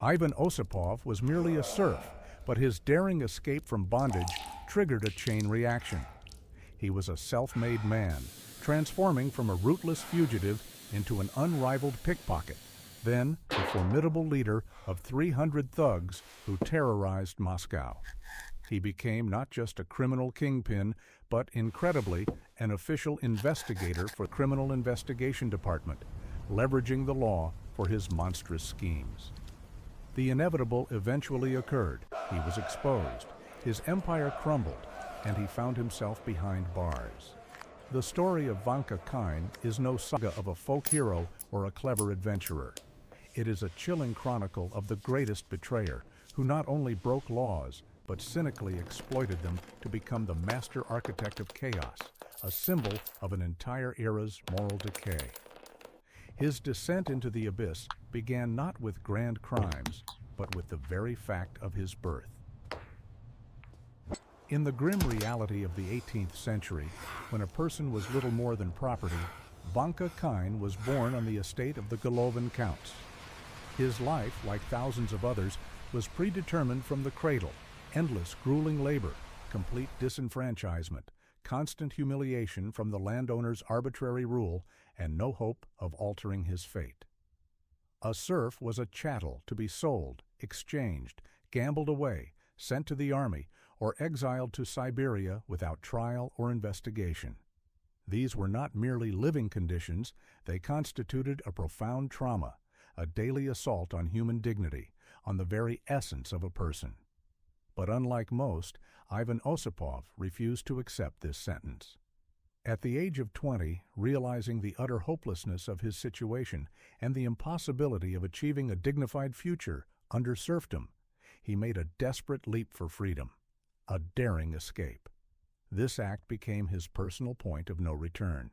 Ivan Osipov was merely a serf, but his daring escape from bondage triggered a chain reaction. He was a self-made man, transforming from a rootless fugitive into an unrivaled pickpocket, then the formidable leader of 300 thugs who terrorized Moscow. He became not just a criminal kingpin, but, incredibly, an official investigator for the Criminal Investigation Department, leveraging the law for his monstrous schemes. The inevitable eventually occurred. He was exposed, his empire crumbled, and he found himself behind bars. The story of Vanka Kain is no saga of a folk hero or a clever adventurer. It is a chilling chronicle of the greatest betrayer, who not only broke laws, but cynically exploited them to become the master architect of chaos, a symbol of an entire era's moral decay. His descent into the abyss began not with grand crimes, but with the very fact of his birth. In the grim reality of the 18th century, when a person was little more than property, Vanka Kain was born on the estate of the Golovin counts. His life, like thousands of others, was predetermined from the cradle: endless, grueling labor, complete disenfranchisement, constant humiliation from the landowner's arbitrary rule, and no hope of altering his fate. A serf was a chattel to be sold, exchanged, gambled away, sent to the army, or exiled to Siberia without trial or investigation. These were not merely living conditions, they constituted a profound trauma, a daily assault on human dignity, on the very essence of a person. But unlike most, Ivan Osipov refused to accept this sentence. At the age of 20, realizing the utter hopelessness of his situation and the impossibility of achieving a dignified future under serfdom, he made a desperate leap for freedom, a daring escape. This act became his personal point of no return.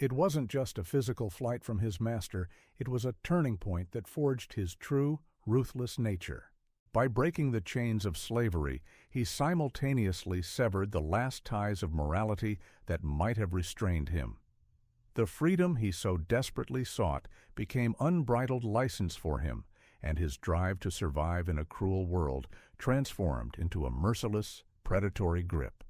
It wasn't just a physical flight from his master, it was a turning point that forged his true, ruthless nature. By breaking the chains of slavery, he simultaneously severed the last ties of morality that might have restrained him. The freedom he so desperately sought became unbridled license for him, and his drive to survive in a cruel world transformed into a merciless, predatory grip.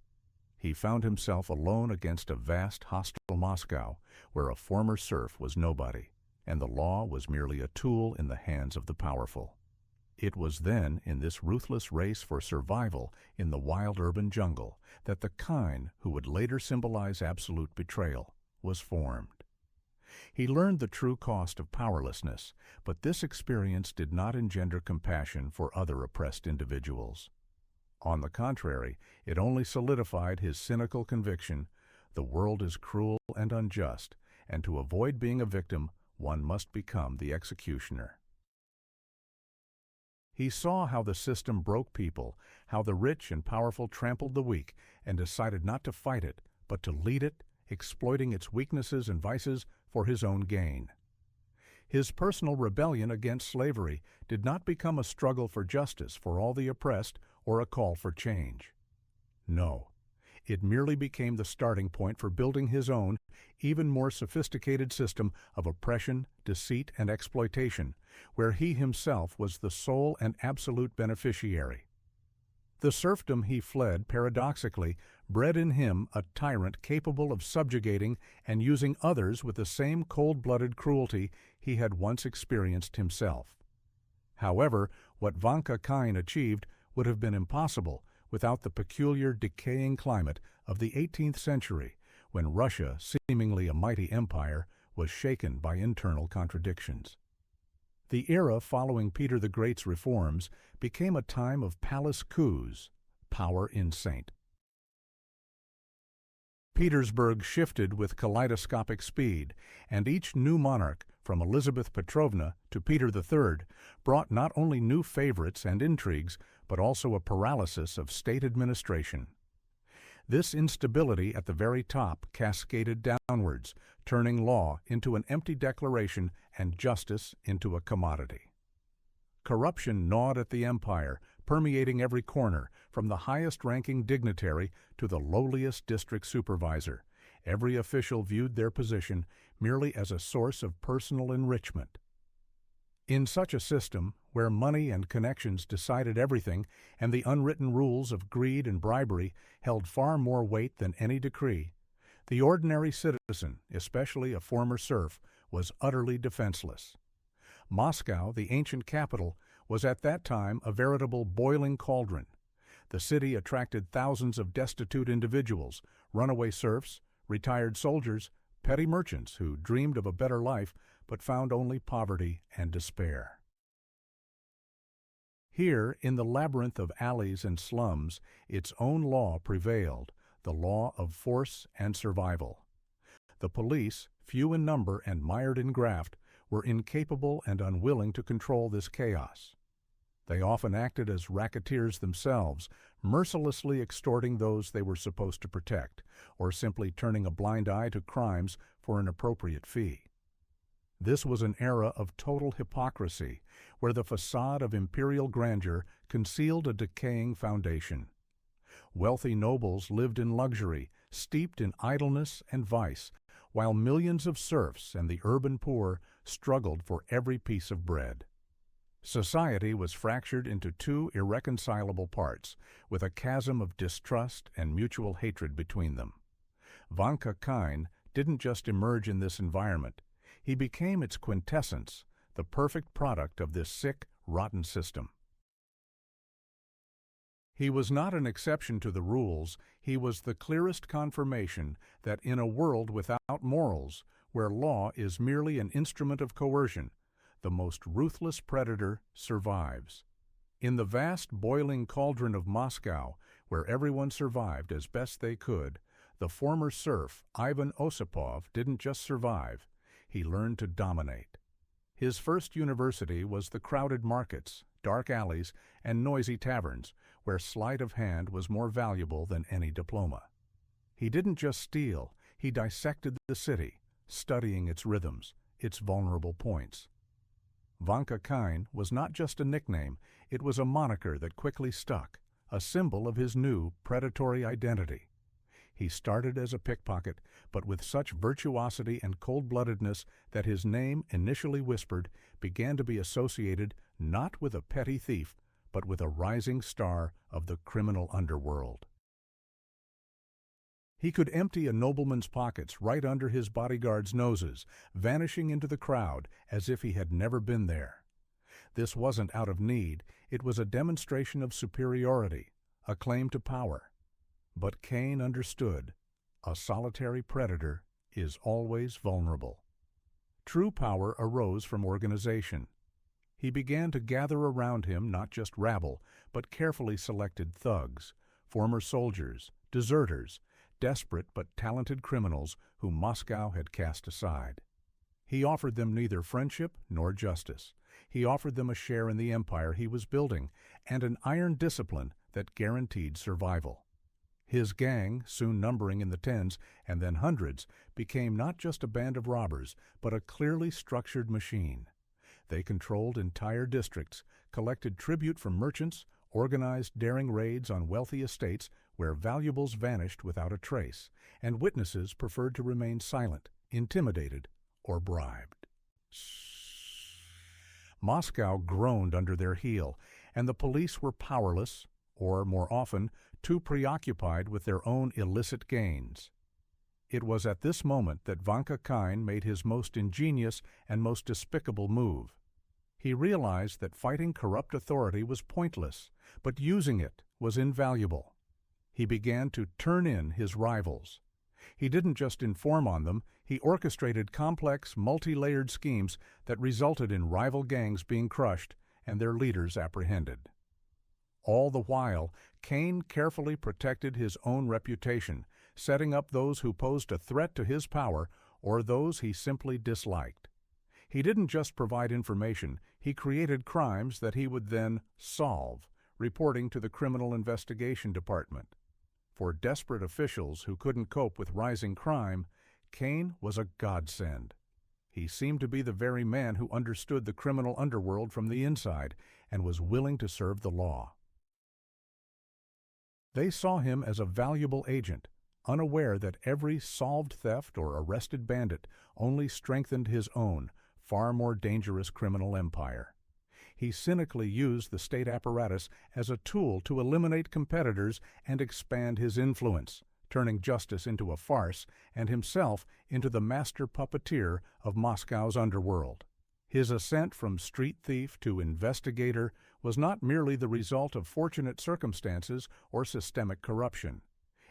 He found himself alone against a vast, hostile Moscow, where a former serf was nobody, and the law was merely a tool in the hands of the powerful. It was then, in this ruthless race for survival in the wild urban jungle, that the Kain, who would later symbolize absolute betrayal, was formed. He learned the true cost of powerlessness, but this experience did not engender compassion for other oppressed individuals. On the contrary, it only solidified his cynical conviction: the world is cruel and unjust, and to avoid being a victim, one must become the executioner. He saw how the system broke people, how the rich and powerful trampled the weak, and decided not to fight it, but to lead it, exploiting its weaknesses and vices for his own gain. His personal rebellion against slavery did not become a struggle for justice for all the oppressed or a call for change. No, it merely became the starting point for building his own, even more sophisticated system of oppression, deceit, and exploitation, where he himself was the sole and absolute beneficiary. The serfdom he fled, paradoxically, bred in him a tyrant capable of subjugating and using others with the same cold-blooded cruelty he had once experienced himself. However, what Vanka Kain achieved would have been impossible without the peculiar decaying climate of the 18th century, when Russia, seemingly a mighty empire, was shaken by internal contradictions. The era following Peter the Great's reforms became a time of palace coups, power in St. Petersburg shifted with kaleidoscopic speed, and each new monarch, from Elizabeth Petrovna to Peter III, brought not only new favorites and intrigues, but also a paralysis of state administration. This instability at the very top cascaded downwards, turning law into an empty declaration and justice into a commodity. Corruption gnawed at the empire, permeating every corner, from the highest-ranking dignitary to the lowliest district supervisor. Every official viewed their position merely as a source of personal enrichment. In such a system, where money and connections decided everything and the unwritten rules of greed and bribery held far more weight than any decree, the ordinary citizen, especially a former serf, was utterly defenseless. Moscow, the ancient capital, was at that time a veritable boiling cauldron. The city attracted thousands of destitute individuals, runaway serfs, retired soldiers, petty merchants who dreamed of a better life but found only poverty and despair. Here, in the labyrinth of alleys and slums, its own law prevailed, the law of force and survival. The police, few in number and mired in graft, were incapable and unwilling to control this chaos. They often acted as racketeers themselves, mercilessly extorting those they were supposed to protect, or simply turning a blind eye to crimes for an appropriate fee. This was an era of total hypocrisy, where the facade of imperial grandeur concealed a decaying foundation. Wealthy nobles lived in luxury, steeped in idleness and vice, while millions of serfs and the urban poor struggled for every piece of bread. Society was fractured into two irreconcilable parts, with a chasm of distrust and mutual hatred between them. Vanka Kain didn't just emerge in this environment. He became its quintessence, the perfect product of this sick, rotten system. He was not an exception to the rules, he was the clearest confirmation that in a world without morals, where law is merely an instrument of coercion, the most ruthless predator survives. In the vast boiling cauldron of Moscow, where everyone survived as best they could, the former serf, Ivan Osipov, didn't just survive, he learned to dominate. His first university was the crowded markets, dark alleys, and noisy taverns, where sleight of hand was more valuable than any diploma. He didn't just steal, he dissected the city, studying its rhythms, its vulnerable points. Vanka Kain was not just a nickname, it was a moniker that quickly stuck, a symbol of his new predatory identity. He started as a pickpocket, but with such virtuosity and cold-bloodedness that his name, initially whispered, began to be associated not with a petty thief, but with a rising star of the criminal underworld. He could empty a nobleman's pockets right under his bodyguards' noses, vanishing into the crowd as if he had never been there. This wasn't out of need, it was a demonstration of superiority, a claim to power. But Kain understood, a solitary predator is always vulnerable. True power arose from organization. He began to gather around him not just rabble, but carefully selected thugs, former soldiers, deserters, desperate but talented criminals whom Moscow had cast aside. He offered them neither friendship nor justice. He offered them a share in the empire he was building and an iron discipline that guaranteed survival. His gang, soon numbering in the tens and then hundreds, became not just a band of robbers, but a clearly structured machine. They controlled entire districts, collected tribute from merchants, organized daring raids on wealthy estates where valuables vanished without a trace, and witnesses preferred to remain silent, intimidated, or bribed. Moscow groaned under their heel, and the police were powerless, or more often, too preoccupied with their own illicit gains. It was at this moment that Vanka Kain made his most ingenious and most despicable move. He realized that fighting corrupt authority was pointless, but using it was invaluable. He began to turn in his rivals. He didn't just inform on them, he orchestrated complex, multi-layered schemes that resulted in rival gangs being crushed and their leaders apprehended. All the while, Kain carefully protected his own reputation, setting up those who posed a threat to his power or those he simply disliked. He didn't just provide information, he created crimes that he would then solve, reporting to the Criminal Investigation Department. For desperate officials who couldn't cope with rising crime, Kain was a godsend. He seemed to be the very man who understood the criminal underworld from the inside and was willing to serve the law. They saw him as a valuable agent, unaware that every solved theft or arrested bandit only strengthened his own, far more dangerous criminal empire. He cynically used the state apparatus as a tool to eliminate competitors and expand his influence, turning justice into a farce and himself into the master puppeteer of Moscow's underworld. His ascent from street thief to investigator was not merely the result of fortunate circumstances or systemic corruption.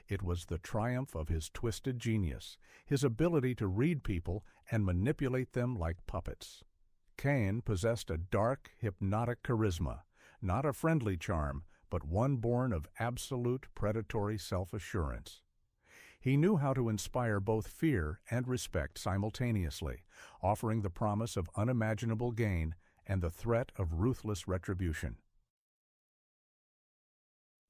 It was the triumph of his twisted genius, his ability to read people and manipulate them like puppets. Kain possessed a dark, hypnotic charisma, not a friendly charm, but one born of absolute predatory self-assurance. He knew how to inspire both fear and respect simultaneously, offering the promise of unimaginable gain and the threat of ruthless retribution.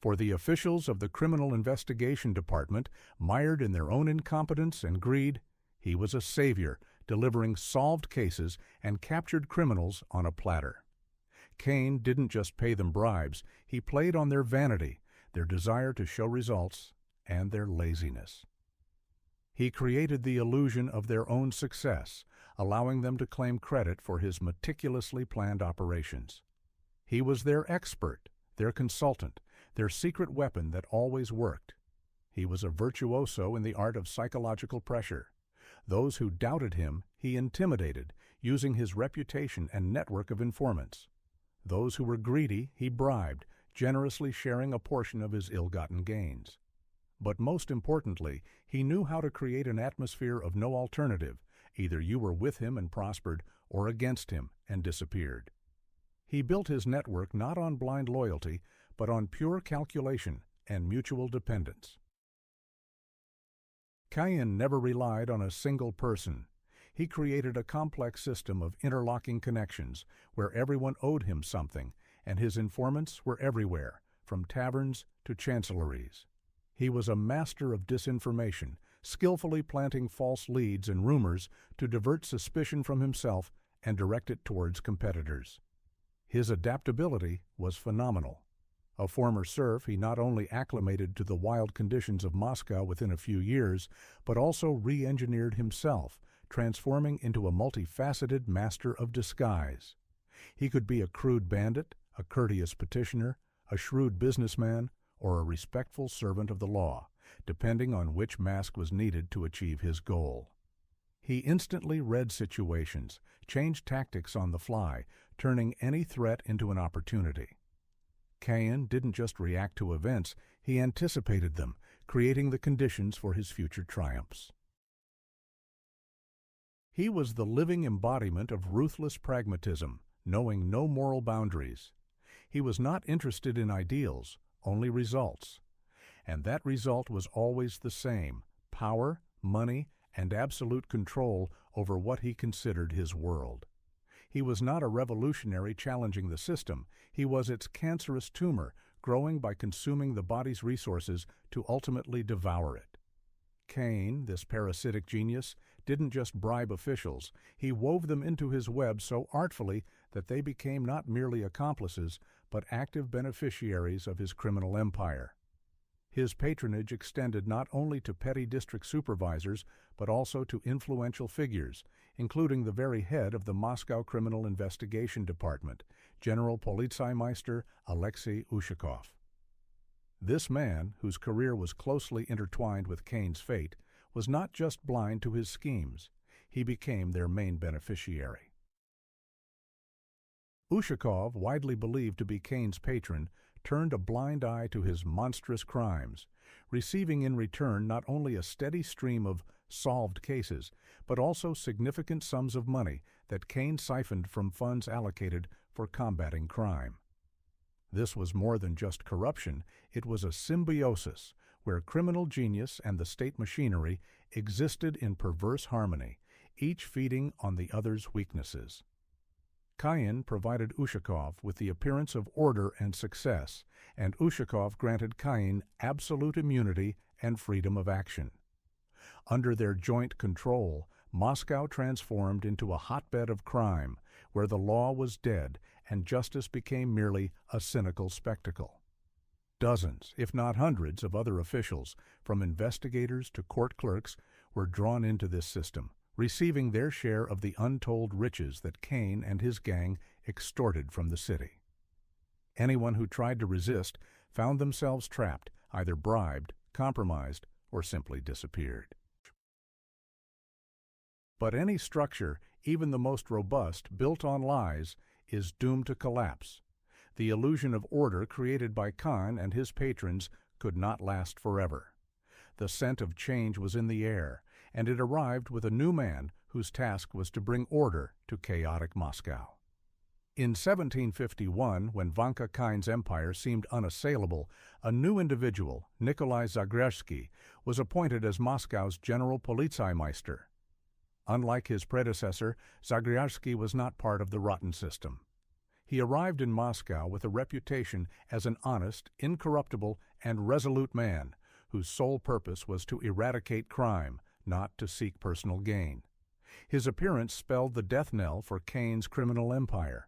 For the officials of the Criminal Investigation Department, mired in their own incompetence and greed, he was a savior, delivering solved cases and captured criminals on a platter. Kain didn't just pay them bribes, he played on their vanity, their desire to show results, and their laziness. He created the illusion of their own success, allowing them to claim credit for his meticulously planned operations. He was their expert, their consultant, their secret weapon that always worked. He was a virtuoso in the art of psychological pressure. Those who doubted him, he intimidated, using his reputation and network of informants. Those who were greedy, he bribed, generously sharing a portion of his ill-gotten gains. But most importantly, he knew how to create an atmosphere of no alternative. Either you were with him and prospered, or against him and disappeared. He built his network not on blind loyalty, but on pure calculation and mutual dependence. Kain never relied on a single person. He created a complex system of interlocking connections where everyone owed him something, and his informants were everywhere, from taverns to chancelleries. He was a master of disinformation, skillfully planting false leads and rumors to divert suspicion from himself and direct it towards competitors. His adaptability was phenomenal. A former serf, he not only acclimated to the wild conditions of Moscow within a few years, but also re-engineered himself, transforming into a multifaceted master of disguise. He could be a crude bandit, a courteous petitioner, a shrewd businessman, or a respectful servant of the law, depending on which mask was needed to achieve his goal. He instantly read situations, changed tactics on the fly, turning any threat into an opportunity. Kain didn't just react to events, he anticipated them, creating the conditions for his future triumphs. He was the living embodiment of ruthless pragmatism, knowing no moral boundaries. He was not interested in ideals, only results. And that result was always the same: power, money, and absolute control over what he considered his world. He was not a revolutionary challenging the system. He was its cancerous tumor, growing by consuming the body's resources to ultimately devour it. Kain, this parasitic genius, didn't just bribe officials. He wove them into his web so artfully that they became not merely accomplices, but active beneficiaries of his criminal empire. His patronage extended not only to petty district supervisors, but also to influential figures, including the very head of the Moscow Criminal Investigation Department, General Polizeimeister Alexey Ushakov. This man, whose career was closely intertwined with Kain's fate, was not just blind to his schemes. He became their main beneficiary. Ushakov, widely believed to be Kain's patron, turned a blind eye to his monstrous crimes, receiving in return not only a steady stream of solved cases, but also significant sums of money that Kain siphoned from funds allocated for combating crime. This was more than just corruption, it was a symbiosis where criminal genius and the state machinery existed in perverse harmony, each feeding on the other's weaknesses. Kain provided Ushakov with the appearance of order and success, and Ushakov granted Kain absolute immunity and freedom of action. Under their joint control, Moscow transformed into a hotbed of crime, where the law was dead and justice became merely a cynical spectacle. Dozens, if not hundreds, of other officials, from investigators to court clerks, were drawn into this system, receiving their share of the untold riches that Kain and his gang extorted from the city. Anyone who tried to resist found themselves trapped, either bribed, compromised, or simply disappeared. But any structure, even the most robust, built on lies, is doomed to collapse. The illusion of order created by Kain and his patrons could not last forever. The scent of change was in the air, and it arrived with a new man whose task was to bring order to chaotic Moscow. In 1751, when Vanka Kain's empire seemed unassailable, a new individual, Nikolai Zagryazhsky, was appointed as Moscow's General Polizeimeister. Unlike his predecessor, Zagryazhsky was not part of the rotten system. He arrived in Moscow with a reputation as an honest, incorruptible, and resolute man, whose sole purpose was to eradicate crime, not to seek personal gain. His appearance spelled the death knell for Kain's criminal empire.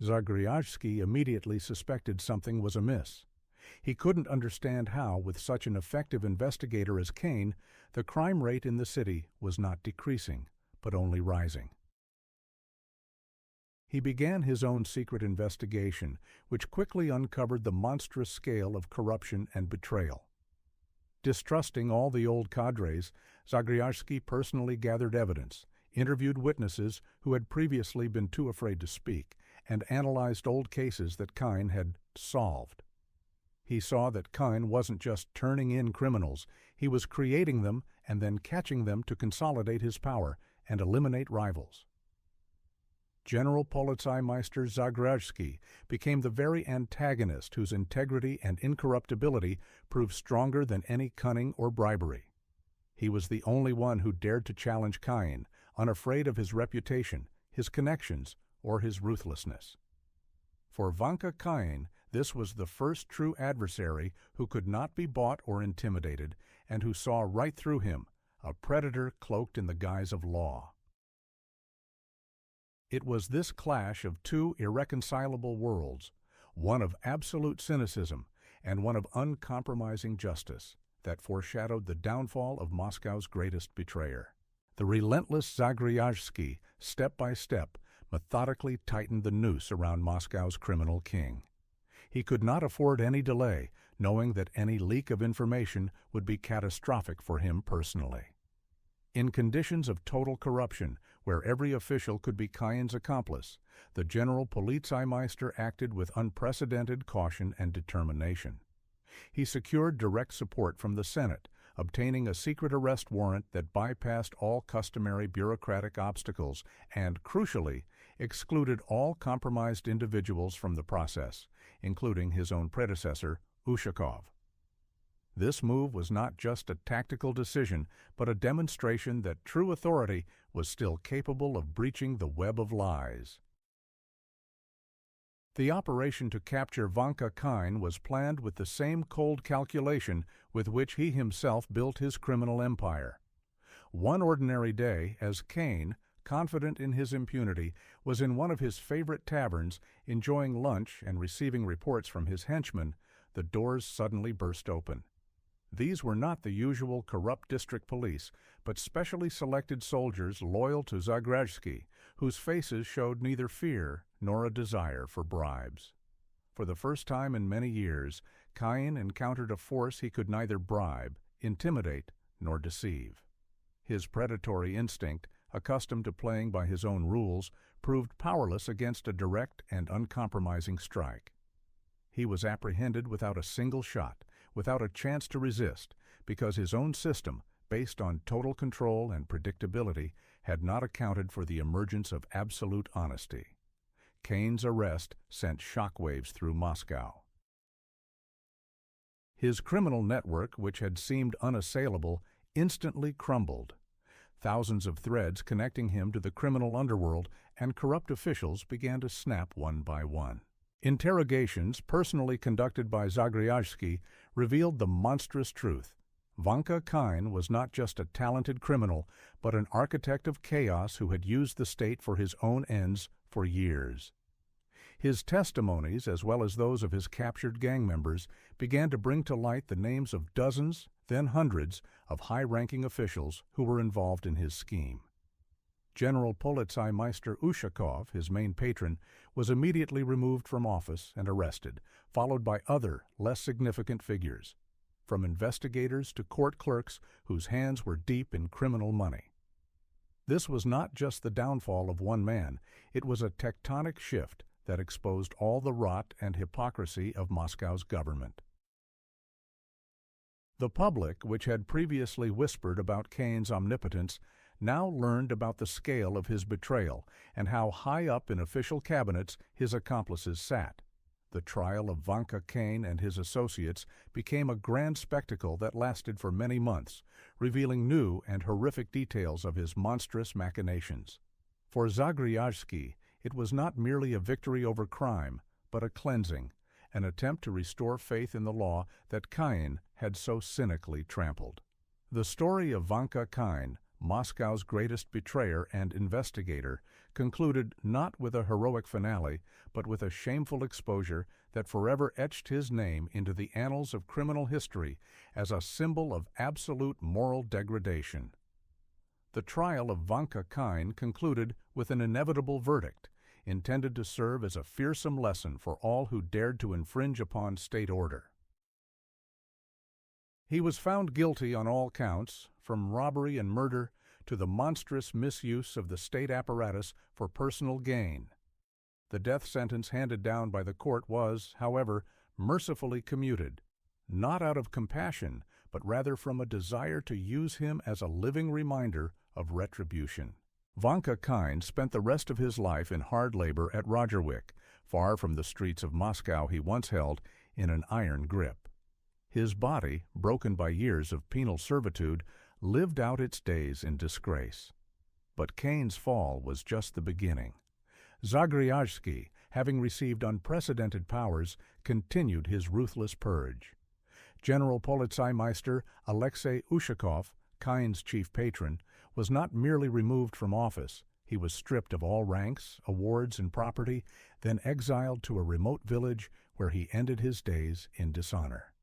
Zagryazhsky immediately suspected something was amiss. He couldn't understand how, with such an effective investigator as Kain, the crime rate in the city was not decreasing, but only rising. He began his own secret investigation, which quickly uncovered the monstrous scale of corruption and betrayal. Distrusting all the old cadres, Zagryazhsky personally gathered evidence, interviewed witnesses who had previously been too afraid to speak, and analyzed old cases that Kain had solved. He saw that Kain wasn't just turning in criminals, he was creating them and then catching them to consolidate his power and eliminate rivals. General Polizeimeister Zagryazhsky became the very antagonist whose integrity and incorruptibility proved stronger than any cunning or bribery. He was the only one who dared to challenge Kain, unafraid of his reputation, his connections, or his ruthlessness. For Vanka Kain, this was the first true adversary who could not be bought or intimidated, and who saw right through him, a predator cloaked in the guise of law. It was this clash of two irreconcilable worlds, one of absolute cynicism and one of uncompromising justice, that foreshadowed the downfall of Moscow's greatest betrayer. The relentless Zagryazhsky, step by step, methodically tightened the noose around Moscow's criminal king. He could not afford any delay, knowing that any leak of information would be catastrophic for him personally. In conditions of total corruption, where every official could be Kain's accomplice, the General Polizeimeister acted with unprecedented caution and determination. He secured direct support from the Senate, obtaining a secret arrest warrant that bypassed all customary bureaucratic obstacles and, crucially, excluded all compromised individuals from the process, including his own predecessor, Ushakov. This move was not just a tactical decision, but a demonstration that true authority was still capable of breaching the web of lies. The operation to capture Vanka Kain was planned with the same cold calculation with which he himself built his criminal empire. One ordinary day, as Kain, confident in his impunity, was in one of his favorite taverns, enjoying lunch and receiving reports from his henchmen, the doors suddenly burst open. These were not the usual corrupt district police, but specially selected soldiers loyal to Zagryazhsky, whose faces showed neither fear nor a desire for bribes. For the first time in many years, Kain encountered a force he could neither bribe, intimidate, nor deceive. His predatory instinct, accustomed to playing by his own rules, proved powerless against a direct and uncompromising strike. He was apprehended without a single shot, without a chance to resist, because his own system, based on total control and predictability, had not accounted for the emergence of absolute honesty. Kain's arrest sent shockwaves through Moscow. His criminal network, which had seemed unassailable, instantly crumbled. Thousands of threads connecting him to the criminal underworld and corrupt officials began to snap one by one. Interrogations, personally conducted by Zagryazhsky, revealed the monstrous truth. Vanka Kain was not just a talented criminal, but an architect of chaos who had used the state for his own ends for years. His testimonies, as well as those of his captured gang members, began to bring to light the names of dozens, then hundreds, of high-ranking officials who were involved in his scheme. General Polizeimeister Ushakov, his main patron, was immediately removed from office and arrested, followed by other, less significant figures, from investigators to court clerks whose hands were deep in criminal money. This was not just the downfall of one man, it was a tectonic shift that exposed all the rot and hypocrisy of Moscow's government. The public, which had previously whispered about Kain's omnipotence, now learned about the scale of his betrayal and how high up in official cabinets his accomplices sat. The trial of Vanka Kain and his associates became a grand spectacle that lasted for many months, revealing new and horrific details of his monstrous machinations. For Zagryazhsky, it was not merely a victory over crime, but a cleansing, an attempt to restore faith in the law that Kain had so cynically trampled. The story of Vanka Kain, Moscow's greatest betrayer and investigator, concluded not with a heroic finale, but with a shameful exposure that forever etched his name into the annals of criminal history as a symbol of absolute moral degradation. The trial of Vanka Kain concluded with an inevitable verdict, intended to serve as a fearsome lesson for all who dared to infringe upon state order. He was found guilty on all counts, from robbery and murder to the monstrous misuse of the state apparatus for personal gain. The death sentence handed down by the court was, however, mercifully commuted, not out of compassion, but rather from a desire to use him as a living reminder of retribution. Vanka Kain spent the rest of his life in hard labor at Rogerwick, far from the streets of Moscow he once held in an iron grip. His body, broken by years of penal servitude, lived out its days in disgrace. But Kain's fall was just the beginning. Zagryazhsky, having received unprecedented powers, continued his ruthless purge. General Polizeimeister Alexey Ushakov, Kain's chief patron, was not merely removed from office. He was stripped of all ranks, awards, and property, then exiled to a remote village where he ended his days in dishonor.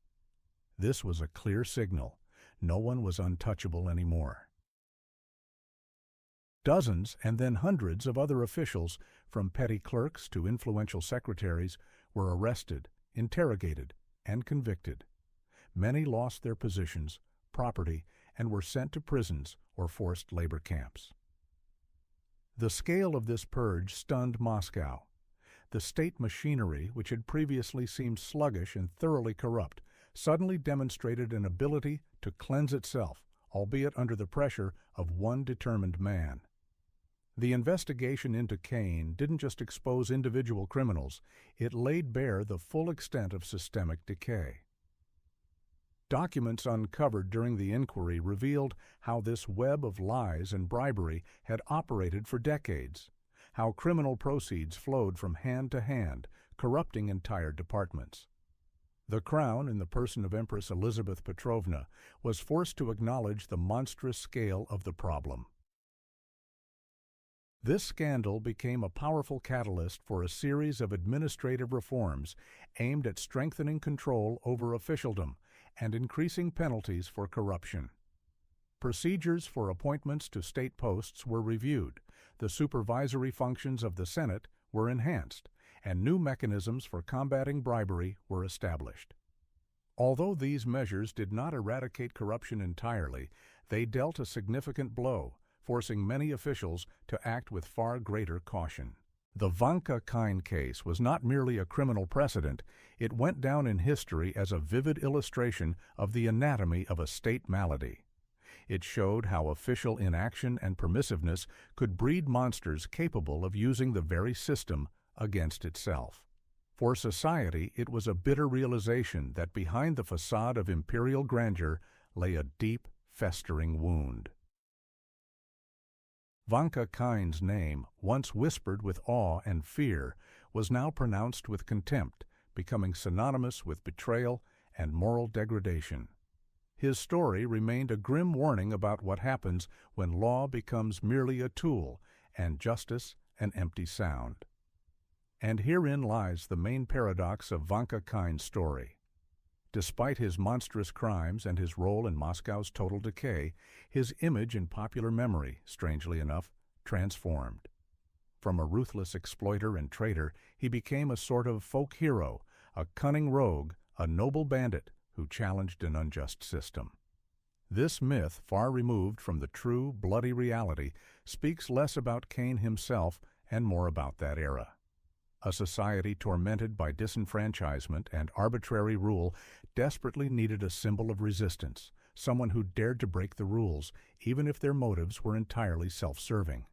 This was a clear signal. No one was untouchable anymore. Dozens and then hundreds of other officials, from petty clerks to influential secretaries, were arrested, interrogated, and convicted. Many lost their positions, property, and were sent to prisons or forced labor camps. The scale of this purge stunned Moscow. The state machinery, which had previously seemed sluggish and thoroughly corrupt, suddenly demonstrated an ability to cleanse itself, albeit under the pressure of one determined man. The investigation into Kain didn't just expose individual criminals, it laid bare the full extent of systemic decay. Documents uncovered during the inquiry revealed how this web of lies and bribery had operated for decades, how criminal proceeds flowed from hand to hand, corrupting entire departments. The Crown, in the person of Empress Elizabeth Petrovna, was forced to acknowledge the monstrous scale of the problem. This scandal became a powerful catalyst for a series of administrative reforms aimed at strengthening control over officialdom and increasing penalties for corruption. Procedures for appointments to state posts were reviewed, the supervisory functions of the Senate were enhanced, and new mechanisms for combating bribery were established. Although these measures did not eradicate corruption entirely, they dealt a significant blow, forcing many officials to act with far greater caution. The Vanka Kain case was not merely a criminal precedent, it went down in history as a vivid illustration of the anatomy of a state malady. It showed how official inaction and permissiveness could breed monsters capable of using the very system against itself. For society, it was a bitter realization that behind the facade of imperial grandeur lay a deep, festering wound. Vanka Kain's name, once whispered with awe and fear, was now pronounced with contempt, becoming synonymous with betrayal and moral degradation. His story remained a grim warning about what happens when law becomes merely a tool and justice an empty sound. And herein lies the main paradox of Vanka Kain's story. Despite his monstrous crimes and his role in Moscow's total decay, his image in popular memory, strangely enough, transformed. From a ruthless exploiter and traitor, he became a sort of folk hero, a cunning rogue, a noble bandit who challenged an unjust system. This myth, far removed from the true, bloody reality, speaks less about Kain himself and more about that era. A society tormented by disenfranchisement and arbitrary rule desperately needed a symbol of resistance, someone who dared to break the rules, even if their motives were entirely self-serving.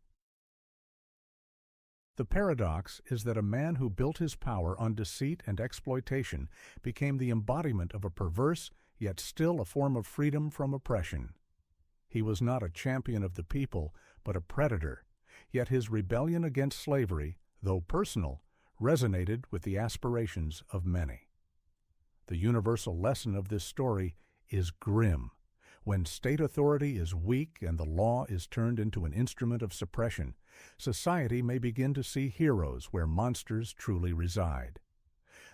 The paradox is that a man who built his power on deceit and exploitation became the embodiment of a perverse, yet still a form of freedom from oppression. He was not a champion of the people, but a predator, yet his rebellion against slavery, though personal, resonated with the aspirations of many. The universal lesson of this story is grim. When state authority is weak and the law is turned into an instrument of suppression, society may begin to see heroes where monsters truly reside.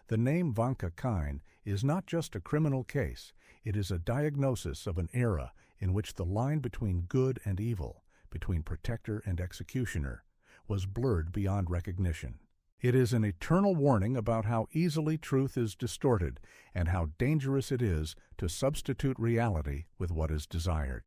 The name Vanka Kain is not just a criminal case, it is a diagnosis of an era in which the line between good and evil, between protector and executioner, was blurred beyond recognition. It is an eternal warning about how easily truth is distorted and how dangerous it is to substitute reality with what is desired.